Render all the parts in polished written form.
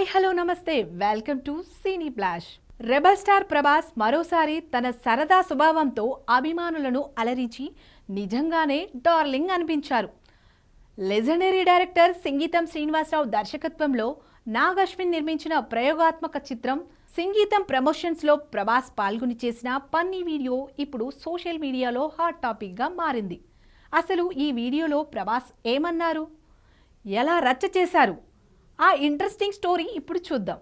Hi hello నమస్తే welcome to cine flash. Rebel star Prabhas మరోసారి తన సరదా స్వభావంతో అభిమానులను అలరించి నిజంగానే డార్లింగ్ అనిపించారు. లెజెండరీ డైరెక్టర్ సింగీతం శ్రీనివాసరావు దర్శకత్వంలో నాగ్ అశ్విన్ నిర్మించిన ప్రయోగాత్మక చిత్రం సింగీతం ప్రమోషన్స్లో ప్రభాస్ పాల్గొని చేసిన ఫన్నీ వీడియో ఇప్పుడు సోషల్ మీడియాలో హాట్ టాపిక్గా మారింది. అసలు ఈ వీడియోలో ప్రభాస్ ఏమన్నారు, ఎలా రచ్చ చేశారు, ఆ ఇంట్రెస్టింగ్ స్టోరీ ఇప్పుడు చూద్దాం.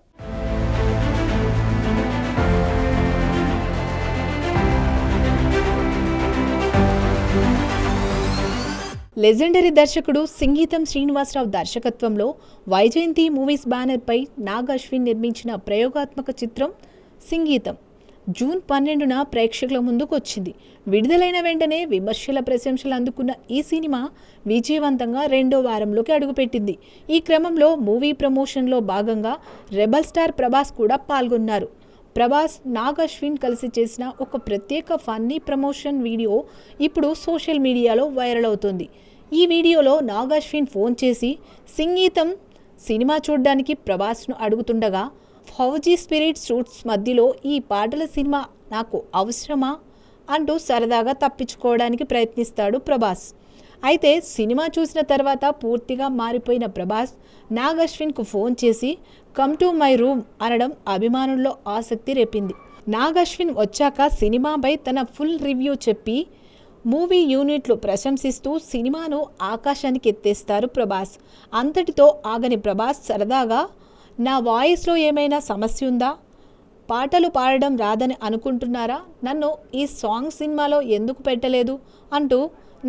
లెజెండరీ దర్శకుడు సింగీతం శ్రీనివాసరావు దర్శకత్వంలో వైజయంతి మూవీస్ బ్యానర్పై నాగ్ అశ్విన్ నిర్మించిన ప్రయోగాత్మక చిత్రం సింగీతం జూన్ 12న ప్రేక్షకుల ముందుకు వచ్చింది. విడుదలైన వెంటనే విమర్శల ప్రశంసలు అందుకున్న ఈ సినిమా విజయవంతంగా 2వ వారంలోకి అడుగుపెట్టింది. ఈ క్రమంలో మూవీ ప్రమోషన్లో భాగంగా రెబల్ స్టార్ ప్రభాస్ కూడా పాల్గొన్నారు. ప్రభాస్, నాగ్ అశ్విన్ కలిసి చేసిన ఒక ప్రత్యేక ఫన్నీ ప్రమోషన్ వీడియో ఇప్పుడు సోషల్ మీడియాలో వైరల్ అవుతుంది. ఈ వీడియోలో నాగ్ అశ్విన్ ఫోన్ చేసి సంగీతం సినిమా చూడడానికి ప్రభాస్ను అడుగుతుండగా, ఫౌజీ స్పిరిట్ సూట్స్ మధ్యలో ఈ పాటల సినిమా నాకు అవసరమా అంటూ సరదాగా తప్పించుకోవడానికి ప్రయత్నిస్తాడు ప్రభాస్. అయితే సినిమా చూసిన తర్వాత పూర్తిగా మారిపోయిన ప్రభాస్ నాగ్ అశ్విన్కు ఫోన్ చేసి కమ్ టు మై రూమ్ అనడం అభిమానుల్లో ఆసక్తి రేపింది. నాగ్ అశ్విన్ వచ్చాక సినిమాపై తన ఫుల్ రివ్యూ చెప్పి మూవీ యూనిట్లు ప్రశంసిస్తూ సినిమాను ఆకాశానికి ఎత్తేస్తారు ప్రభాస్. అంతటితో ఆగని ప్రభాస్ సరదాగా, నా వాయిస్లో ఏమైనా సమస్య ఉందా, పాటలు పాడడం రాదని అనుకుంటున్నారా, నన్ను ఈ సాంగ్ సినిమాలో ఎందుకు పెట్టలేదు అంటూ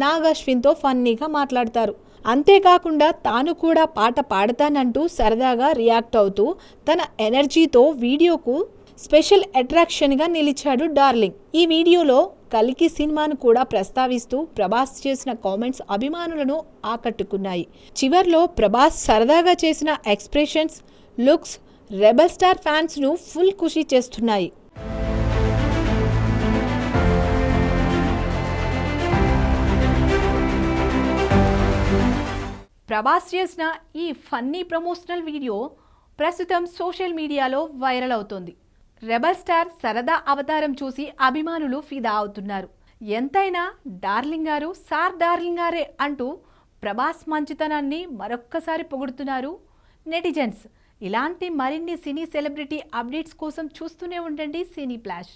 నాగ్ అశ్విన్తో ఫన్నీగా మాట్లాడతారు. అంతేకాకుండా తాను కూడా పాట పాడతానంటూ సరదాగా రియాక్ట్ అవుతూ తన ఎనర్జీతో వీడియోకు స్పెషల్ అట్రాక్షన్గా నిలిచాడు డార్లింగ్. ఈ వీడియోలో కల్కి సినిమాను కూడా ప్రస్తావిస్తూ ప్రభాస్ చేసిన కామెంట్స్ అభిమానులను ఆకట్టుకున్నాయి. చివర్లో ప్రభాస్ సరదాగా చేసిన ఎక్స్ప్రెషన్స్, లుక్స్ రెబల్ స్టార్ ఫ్యాన్స్ను ఫుల్ ఖుషి చేస్తున్నాయి. ప్రభాస్ చేసిన ఈ ఫన్నీ ప్రమోషనల్ వీడియో ప్రస్తుతం సోషల్ మీడియాలో వైరల్ అవుతోంది. రెబల్ స్టార్ సరదా అవతారం చూసి అభిమానులు ఫిదా అవుతున్నారు. ఎంతైనా డార్లింగ్ గారు సార్ డార్లింగ్ గారే అంటూ ప్రభాస్ మంచితనాన్ని మరొక్కసారి పొగుడుతున్నారు నెటిజన్స్. ఇలాంటి మరిన్ని సినీ సెలబ్రిటీ అప్డేట్స్ కోసం చూస్తూనే ఉండండి సినీ ఫ్లాష్.